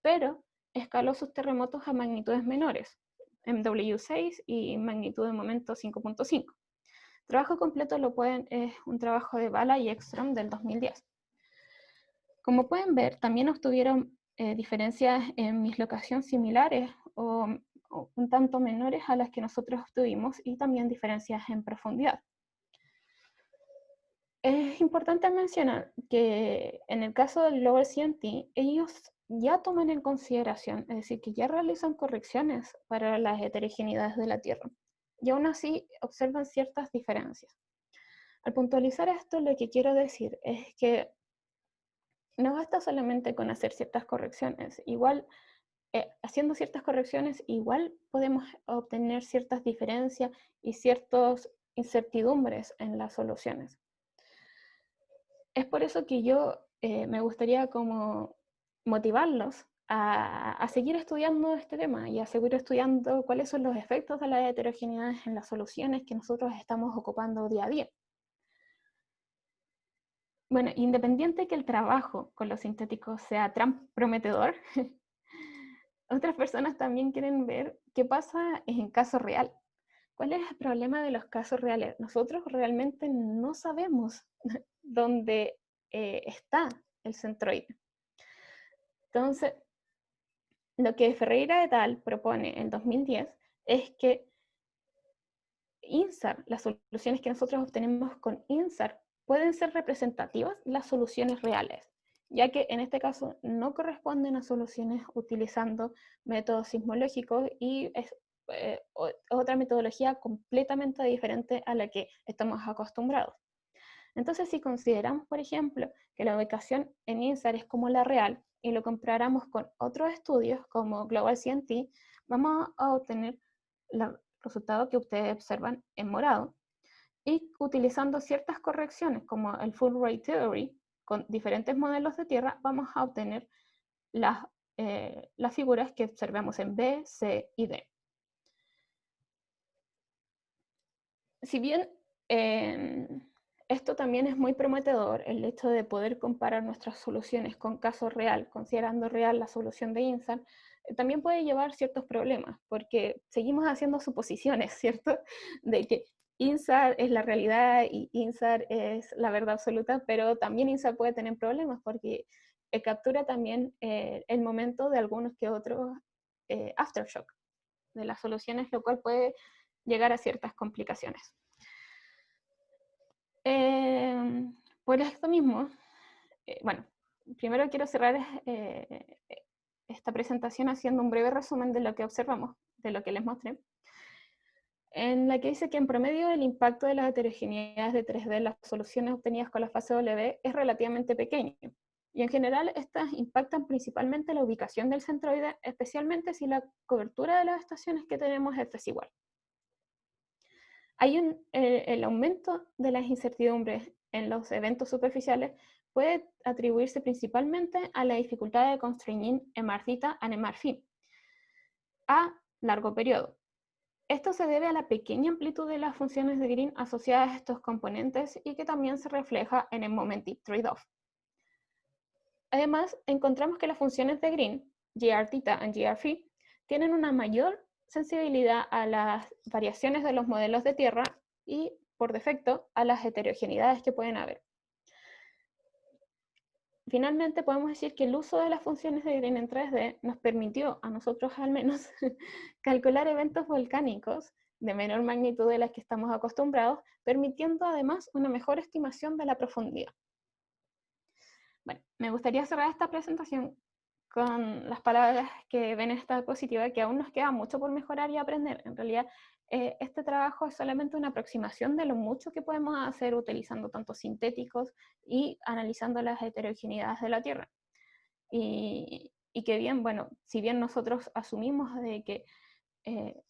pero escaló sus terremotos a magnitudes menores, MW6 y magnitud de momento 5.5. Trabajo completo es un trabajo de Bala y Ekström del 2010. Como pueden ver, también obtuvieron diferencias en mislocación similares o un tanto menores a las que nosotros obtuvimos y también diferencias en profundidad. Es importante mencionar que en el caso del Global CNT, ellos ya toman en consideración, es decir, que ya realizan correcciones para las heterogeneidades de la Tierra, y aún así observan ciertas diferencias. Al puntualizar esto, lo que quiero decir es que no basta solamente con hacer ciertas correcciones, igual haciendo ciertas correcciones, igual podemos obtener ciertas diferencias y ciertas incertidumbres en las soluciones. Es por eso que yo me gustaría como motivarlos a seguir estudiando este tema y a seguir estudiando cuáles son los efectos de la heterogeneidad en las soluciones que nosotros estamos ocupando día a día. Bueno, independiente que el trabajo con los sintéticos sea tan prometedor, otras personas también quieren ver qué pasa en caso real. ¿Cuál es el problema de los casos reales? Nosotros realmente no sabemos dónde está el centroide. Entonces, lo que Ferreira et al. Propone en 2010 es que INSAR, las soluciones que nosotros obtenemos con INSAR, pueden ser representativas de las soluciones reales, ya que en este caso no corresponden a soluciones utilizando métodos sismológicos y es otra metodología completamente diferente a la que estamos acostumbrados. Entonces, si consideramos, por ejemplo, que la ubicación en INSAR es como la real y lo comparamos con otros estudios como Global CNT, vamos a obtener el resultado que ustedes observan en morado, y utilizando ciertas correcciones como el Full Rate Theory con diferentes modelos de tierra, vamos a obtener las figuras que observamos en B, C y D. Si bien esto también es muy prometedor, el hecho de poder comparar nuestras soluciones con caso real, considerando real la solución de INSAR, también puede llevar ciertos problemas, porque seguimos haciendo suposiciones, ¿cierto? De que INSAR es la realidad y INSAR es la verdad absoluta, pero también INSAR puede tener problemas porque captura también el momento de algunos que otros aftershock de las soluciones, lo cual puede llegar a ciertas complicaciones. Por esto mismo, bueno, primero quiero cerrar esta presentación haciendo un breve resumen de lo que observamos, de lo que les mostré, en la que dice que en promedio el impacto de las heterogeneidades de 3D en las soluciones obtenidas con la fase W es relativamente pequeño, y en general estas impactan principalmente la ubicación del centroide, especialmente si la cobertura de las estaciones que tenemos es desigual. El aumento de las incertidumbres en los eventos superficiales puede atribuirse principalmente a la dificultad de constreñir emarcita a emarfin a largo periodo. Esto se debe a la pequeña amplitud de las funciones de Green asociadas a estos componentes y que también se refleja en el momentum trade-off. Además, encontramos que las funciones de Green, grθ y grφ, tienen una mayor sensibilidad a las variaciones de los modelos de tierra y, por defecto, a las heterogeneidades que pueden haber. Finalmente, podemos decir que el uso de las funciones de Green en 3D nos permitió, a nosotros al menos, calcular eventos volcánicos de menor magnitud de las que estamos acostumbrados, permitiendo además una mejor estimación de la profundidad. Bueno, me gustaría cerrar esta presentación con las palabras que ven esta diapositiva, que aún nos queda mucho por mejorar y aprender. En realidad, este trabajo es solamente una aproximación de lo mucho que podemos hacer utilizando tanto sintéticos y analizando las heterogeneidades de la Tierra. Y que bien, bueno, si bien nosotros asumimos de que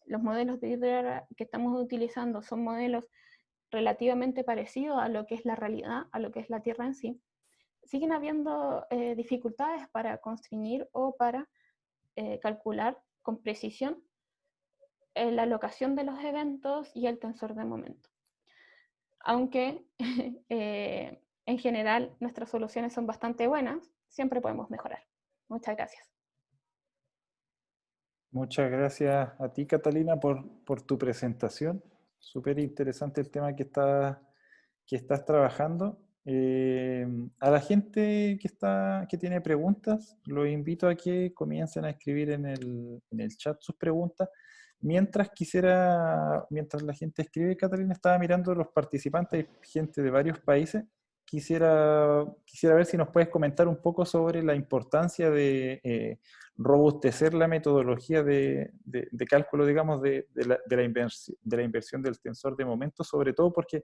los modelos de Tierra que estamos utilizando son modelos relativamente parecidos a lo que es la realidad, a lo que es la Tierra en sí, siguen habiendo dificultades para constreñir o para calcular con precisión la alocación de los eventos y el tensor de momento. Aunque en general nuestras soluciones son bastante buenas, siempre podemos mejorar. Muchas gracias. Muchas gracias a ti, Catalina, por tu presentación. Súper interesante el tema que estás trabajando. A la gente que tiene preguntas, los invito a que comiencen a escribir en el chat sus preguntas. Mientras la gente escribe, Catalina, estaba mirando los participantes, hay gente de varios países. quisiera ver si nos puedes comentar un poco sobre la importancia de robustecer la metodología de cálculo, digamos, de la inversión del tensor de momento, sobre todo porque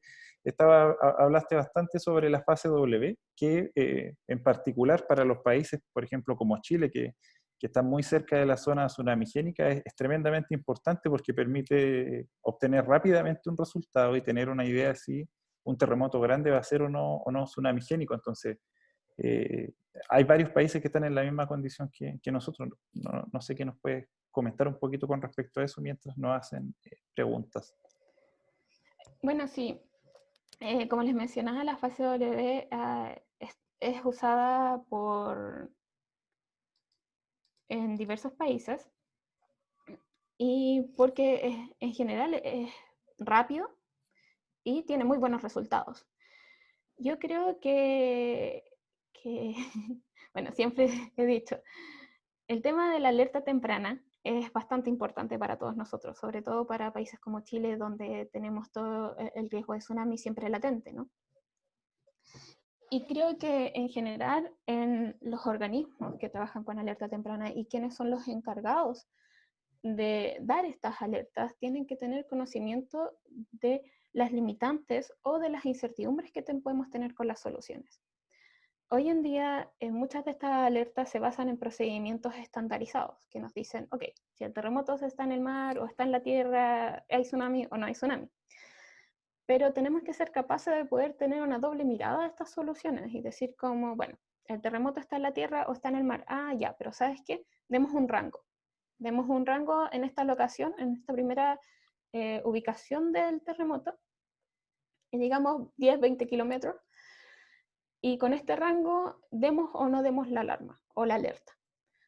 hablaste bastante sobre la fase W, que en particular para los países, por ejemplo, como Chile, que están muy cerca de la zona tsunamigénica, es tremendamente importante porque permite obtener rápidamente un resultado y tener una idea si un terremoto grande va a ser o no tsunamigénico. Entonces, eh, hay varios países que están en la misma condición que nosotros. No sé qué nos puedes comentar un poquito con respecto a eso mientras nos hacen preguntas. Bueno, sí, como les mencionaba, la fase W es usada en diversos países y porque en general es rápido y tiene muy buenos resultados. Yo creo que bueno, siempre he dicho, el tema de la alerta temprana es bastante importante para todos nosotros, sobre todo para países como Chile, donde tenemos todo el riesgo de tsunami siempre latente, ¿no? Y creo que en general en los organismos que trabajan con alerta temprana y quienes son los encargados de dar estas alertas tienen que tener conocimiento de las limitantes o de las incertidumbres que podemos tener con las soluciones. Hoy en día, muchas de estas alertas se basan en procedimientos estandarizados que nos dicen, ok, si el terremoto está en el mar o está en la tierra, ¿hay tsunami o no hay tsunami? Pero tenemos que ser capaces de poder tener una doble mirada de estas soluciones y decir como, bueno, el terremoto está en la tierra o está en el mar. Ah, ya, pero ¿sabes qué? Demos un rango. Demos un rango en esta locación, en esta primera ubicación del terremoto, y digamos 10, 20 kilómetros, y con este rango demos o no demos la alarma o la alerta.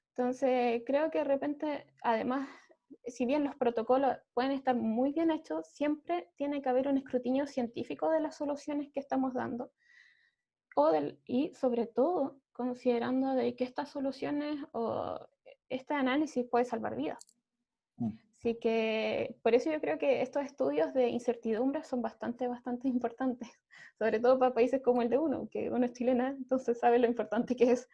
Entonces, creo que de repente, además, si bien los protocolos pueden estar muy bien hechos, siempre tiene que haber un escrutinio científico de las soluciones que estamos dando y sobre todo considerando de que estas soluciones o este análisis puede salvar vidas. Mm. Así que por eso yo creo que estos estudios de incertidumbre son bastante importantes, sobre todo para países como el de uno, que uno es chilena, entonces sabe lo importante que es.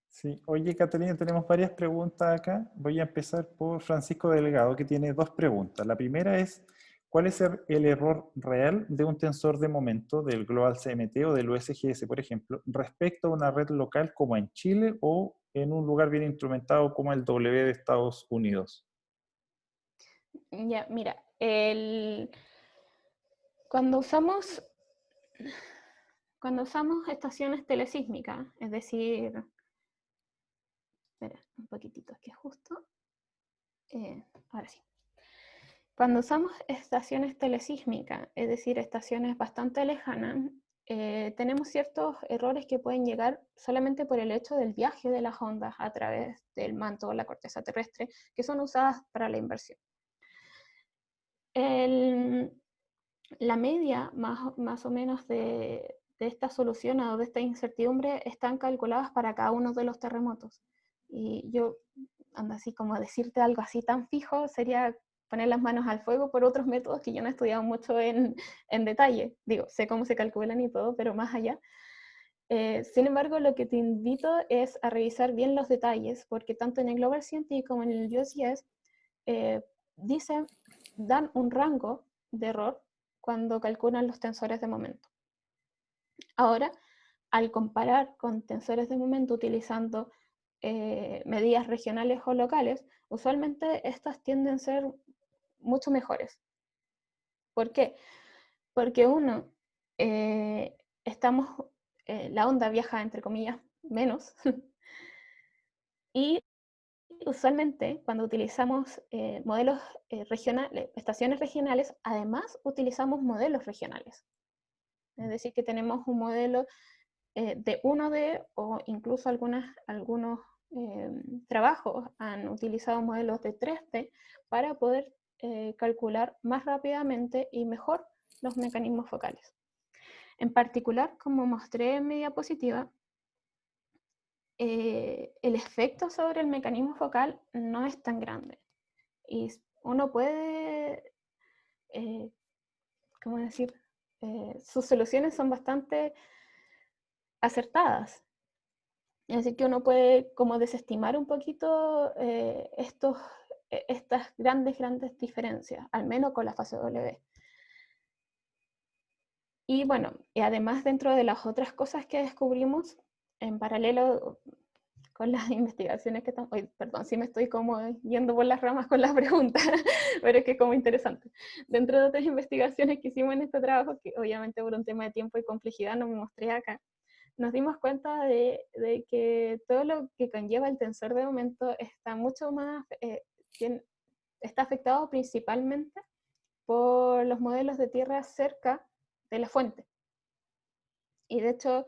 Sí, oye Catalina, tenemos varias preguntas acá. Voy a empezar por Francisco Delgado, que tiene dos preguntas. La primera es, ¿cuál es el error real de un tensor de momento del Global CMT o del USGS, por ejemplo, respecto a una red local como en Chile o en un lugar bien instrumentado como el W de Estados Unidos? Ya, mira, cuando usamos, cuando usamos estaciones telesísmicas, es decir, espera, un poquitito, que justo, ahora sí. Cuando usamos estaciones telesísmicas, es decir, estaciones bastante lejanas, tenemos ciertos errores que pueden llegar solamente por el hecho del viaje de las ondas a través del manto o la corteza terrestre, que son usadas para la inversión. La media más o menos de esta solución o de esta incertidumbre están calculadas para cada uno de los terremotos. Y yo, ando así como decirte algo así tan fijo, sería poner las manos al fuego por otros métodos que yo no he estudiado mucho en detalle. Digo, sé cómo se calculan y todo, pero más allá. Sin embargo, lo que te invito es a revisar bien los detalles, porque tanto en el Global Scientific como en el USGS dicen, dan un rango de error cuando calculan los tensores de momento. Ahora, al comparar con tensores de momento utilizando medidas regionales o locales, usualmente estas tienden a ser mucho mejores. ¿Por qué? Porque uno, la onda viaja entre comillas menos y usualmente cuando utilizamos modelos regionales, estaciones regionales, además utilizamos modelos regionales. Es decir, que tenemos un modelo de 1D o incluso algunos trabajos han utilizado modelos de 3D para poder calcular más rápidamente y mejor los mecanismos focales. En particular, como mostré en mi diapositiva, el efecto sobre el mecanismo focal no es tan grande. Y uno puede, ¿cómo decir? sus soluciones son bastante acertadas. Es decir, que uno puede como desestimar un poquito estas grandes diferencias, al menos con la fase W. Y bueno, y además dentro de las otras cosas que descubrimos, en paralelo con las investigaciones que estamos... Perdón, sí me estoy como yendo por las ramas con las preguntas, pero es que es como interesante. Dentro de otras investigaciones que hicimos en este trabajo, que obviamente por un tema de tiempo y complejidad no me mostré acá, nos dimos cuenta de que todo lo que conlleva el tensor de momento está mucho más, está afectado principalmente por los modelos de tierra cerca de la fuente. Y de hecho,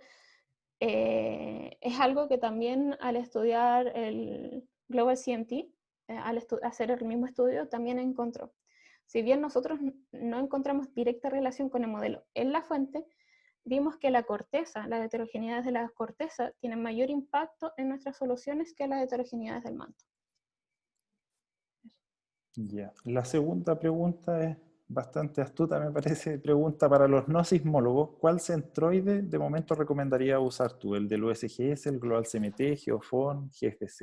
es algo que también al estudiar el Global CMT, al hacer el mismo estudio, también encontró. Si bien nosotros no encontramos directa relación con el modelo en la fuente, vimos que la corteza, las heterogeneidades de la corteza tienen mayor impacto en nuestras soluciones que las heterogeneidades del manto. Ya. La segunda pregunta es bastante astuta, me parece. Pregunta para los no sismólogos. ¿Cuál centroide de momento recomendaría usar tú? ¿El del USGS, el Global CMT, Geofon, GFZ?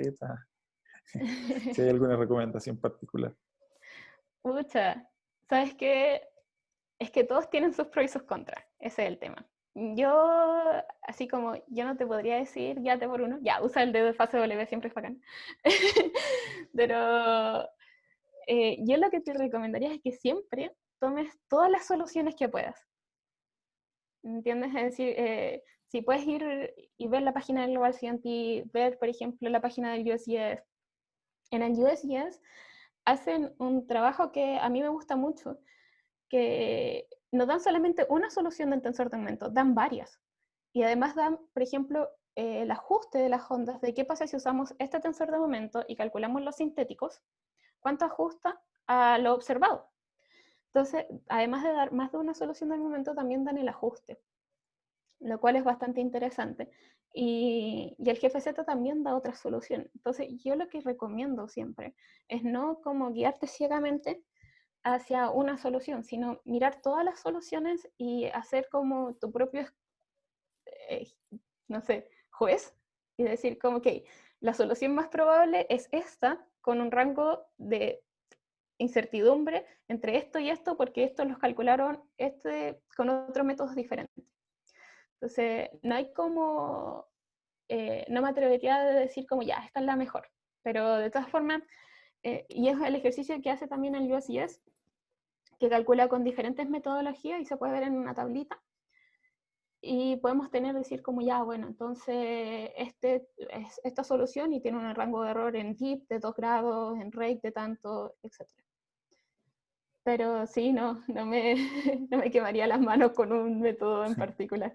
Si hay alguna recomendación particular. Pucha, ¿sabes qué? Es que todos tienen sus pros y sus contras. Ese es el tema. Yo, así como yo no te podría decir, ya te por uno, ya, usa el dedo de fase W, siempre es bacán. Pero yo lo que te recomendaría es que siempre tomes todas las soluciones que puedas. ¿Entiendes? Es decir, si puedes ir y ver la página del Global CMT, ver, por ejemplo, la página del USGS. En el USGS hacen un trabajo que a mí me gusta mucho, que no dan solamente una solución del tensor de aumento, dan varias. Y además dan, por ejemplo, el ajuste de las ondas, de qué pasa si usamos este tensor de momento y calculamos los sintéticos, cuánto ajusta a lo observado. Entonces, además de dar más de una solución del momento, también dan el ajuste, lo cual es bastante interesante. Y el GFZ también da otra solución. Entonces, yo lo que recomiendo siempre es no como guiarte ciegamente hacia una solución, sino mirar todas las soluciones y hacer como tu propio, eh, no sé, juez, y decir como, ok, la solución más probable es esta, con un rango de incertidumbre entre esto y esto, porque estos los calcularon con otros métodos diferentes. Entonces, no hay como, no me atrevería a decir como, ya, esta es la mejor, pero de todas formas, y es el ejercicio que hace también el USGS, que calcula con diferentes metodologías y se puede ver en una tablita. Y podemos decir como ya, bueno, entonces es esta solución y tiene un rango de error en DEEP de 2 grados, en rate de tanto, etc. Pero sí, no me quemaría las manos con un método en particular.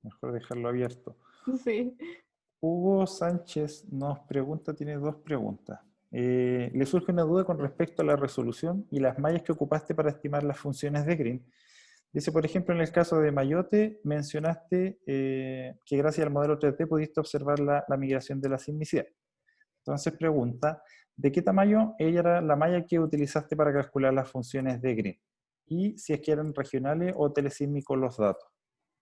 Mejor dejarlo abierto. Sí. Hugo Sánchez nos pregunta, tiene dos preguntas. Le surge una duda con respecto a la resolución y las mallas que ocupaste para estimar las funciones de Green. Dice, por ejemplo, en el caso de Mayotte, mencionaste que gracias al modelo 3D pudiste observar la migración de la sismicidad. Entonces pregunta, ¿de qué tamaño ella era la malla que utilizaste para calcular las funciones de Green? Y si es que eran regionales o telesísmicos los datos.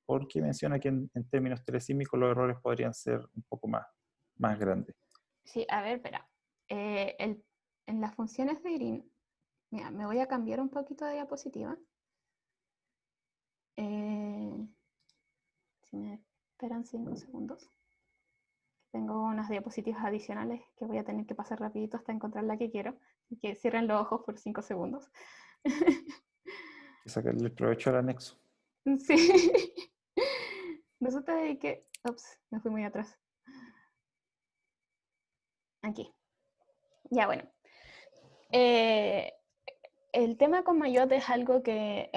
Porque menciona que en términos telesísmicos los errores podrían ser un poco más grandes. Sí, a ver, espera. En las funciones de Green, mira, me voy a cambiar un poquito de diapositiva. Si me esperan 5 segundos. Tengo unas diapositivas adicionales que voy a tener que pasar rapidito hasta encontrar la que quiero. Y que cierren los ojos por 5 segundos. Que sacarle el provecho al anexo. Sí. Resulta de que... Ups, me fui muy atrás. Aquí. Ya, bueno. El tema con Mayotte es algo que...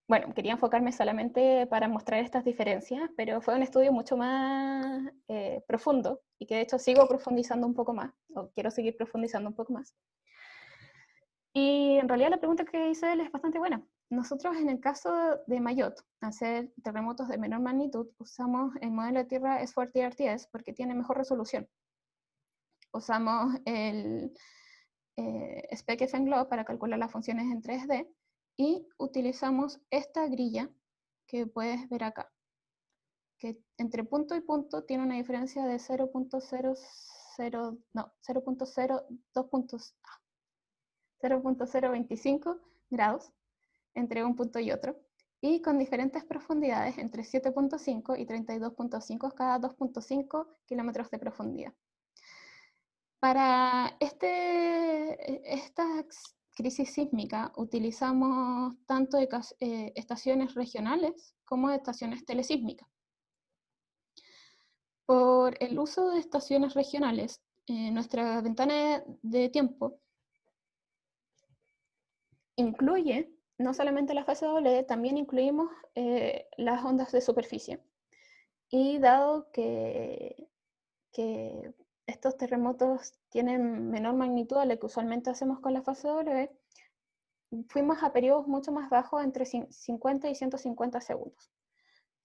bueno, quería enfocarme solamente para mostrar estas diferencias, pero fue un estudio mucho más profundo y que de hecho sigo profundizando un poco más, o quiero seguir profundizando un poco más. Y en realidad la pregunta que hice él es bastante buena. Nosotros en el caso de Mayotte, hacer terremotos de menor magnitud, usamos el modelo de tierra S4TRTS porque tiene mejor resolución. Usamos el SPECF-ENGLOBE para calcular las funciones en 3D y utilizamos esta grilla que puedes ver acá, que entre punto y punto tiene una diferencia de 0.025 grados entre un punto y otro, y con diferentes profundidades entre 7.5 y 32.5 cada 2.5 kilómetros de profundidad. Para esta crisis sísmica utilizamos tanto estaciones regionales como estaciones telesísmicas. Por el uso de estaciones regionales, nuestra ventana de tiempo incluye no solamente la fase doble, también incluimos las ondas de superficie. Y dado que estos terremotos tienen menor magnitud a la que usualmente hacemos con la fase W, fuimos a periodos mucho más bajos, entre 50 y 150 segundos.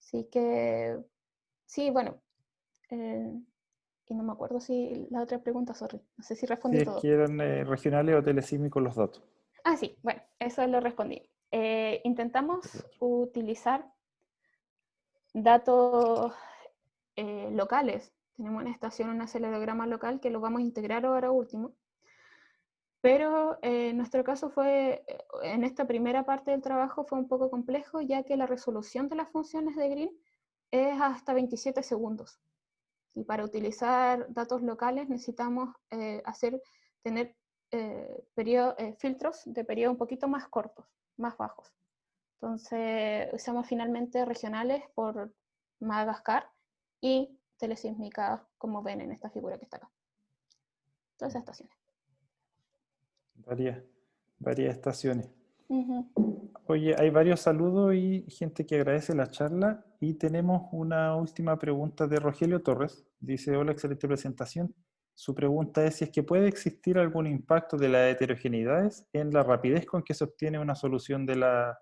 Así que, sí, bueno, y no me acuerdo si la otra pregunta, sorry, no sé si Si respondí es todo. que eran regionales o telesísmicos los datos. Ah, sí, bueno, eso lo respondí. Intentamos utilizar datos locales. Tenemos una estación, un acelerograma local que lo vamos a integrar ahora último. Pero en nuestro caso en esta primera parte del trabajo fue un poco complejo, ya que la resolución de las funciones de Green es hasta 27 segundos. Y para utilizar datos locales necesitamos tener filtros de periodo un poquito más cortos, más bajos. Entonces usamos finalmente regionales por Madagascar y telesísmicas, como ven en esta figura que está acá. Todas esas estaciones. Varias estaciones. Uh-huh. Oye, hay varios saludos y gente que agradece la charla. Y tenemos una última pregunta de Rogelio Torres. Dice, hola, excelente presentación. Su pregunta es si es que puede existir algún impacto de las heterogeneidades en la rapidez con que se obtiene una solución de la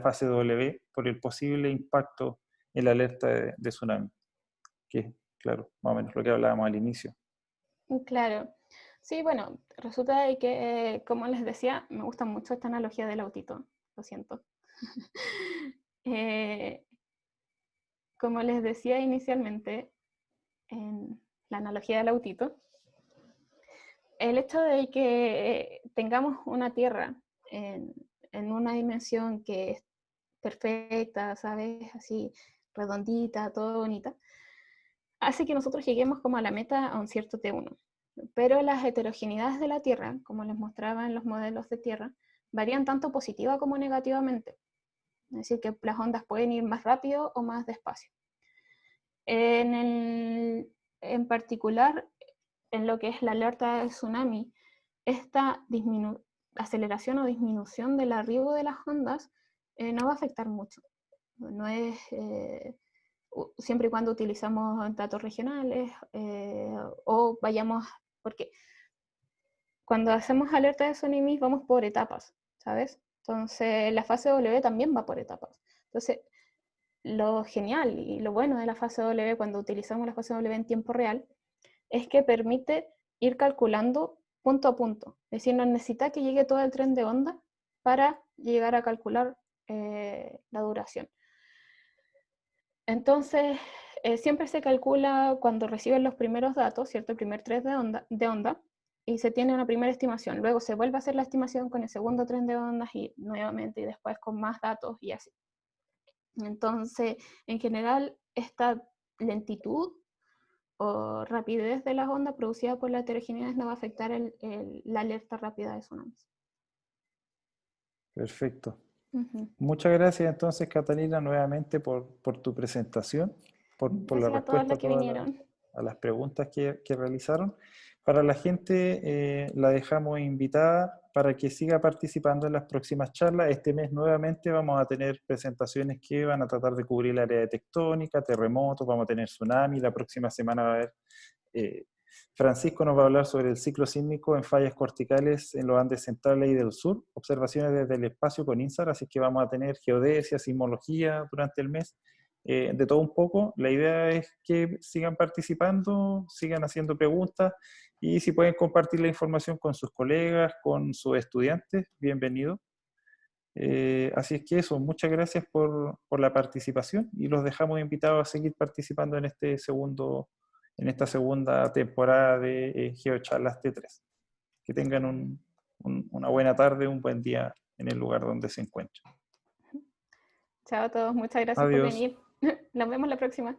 fase W por el posible impacto en la alerta de tsunami. Que, claro, más o menos lo que hablábamos al inicio. Claro. Sí, bueno, resulta de que, como les decía, me gusta mucho esta analogía del autito, lo siento. Como les decía inicialmente, en la analogía del autito, el hecho de que tengamos una Tierra en una dimensión que es perfecta, ¿sabes? Así redondita, todo bonita, hace que nosotros lleguemos como a la meta a un cierto T1. Pero las heterogeneidades de la Tierra, como les mostraba en los modelos de Tierra, varían tanto positiva como negativamente. Es decir, que las ondas pueden ir más rápido o más despacio. En particular, en lo que es la alerta de tsunami, esta aceleración o disminución del arribo de las ondas no va a afectar mucho. No es, siempre y cuando utilizamos datos regionales o vayamos, porque cuando hacemos alerta de tsunami vamos por etapas, ¿sabes? Entonces la fase W también va por etapas. Entonces, lo genial y lo bueno de la fase W cuando utilizamos la fase W en tiempo real es que permite ir calculando punto a punto. Es decir, no necesita que llegue todo el tren de onda para llegar a calcular la duración. Entonces, siempre se calcula cuando reciben los primeros datos, ¿cierto? El primer tren de onda, y se tiene una primera estimación. Luego se vuelve a hacer la estimación con el segundo tren de ondas y nuevamente, y después con más datos y así. Entonces, en general, esta lentitud o rapidez de las ondas producida por la heterogeneidad no va a afectar la alerta rápida de tsunamis. Perfecto. Uh-huh. Muchas gracias entonces, Catalina, nuevamente por tu presentación, por la Gracias a todos respuesta los a que vinieron. a las preguntas que realizaron. Para la gente, la dejamos invitada para que siga participando en las próximas charlas. Este mes nuevamente vamos a tener presentaciones que van a tratar de cubrir el área de tectónica, terremotos, vamos a tener tsunami, la próxima semana va a haber... Francisco nos va a hablar sobre el ciclo sísmico en fallas corticales en los Andes centrales y del sur, observaciones desde el espacio con INSAR, así que vamos a tener geodesia, sismología durante el mes, de todo un poco. La idea es que sigan participando, sigan haciendo preguntas y si pueden compartir la información con sus colegas, con sus estudiantes, bienvenido. Así es que eso, muchas gracias por la participación y los dejamos invitados a seguir participando en esta segunda temporada de GeoCharlas T3. Que tengan una buena tarde, un buen día en el lugar donde se encuentren. Chao a todos, muchas gracias por Adiós. venir. Nos vemos la próxima.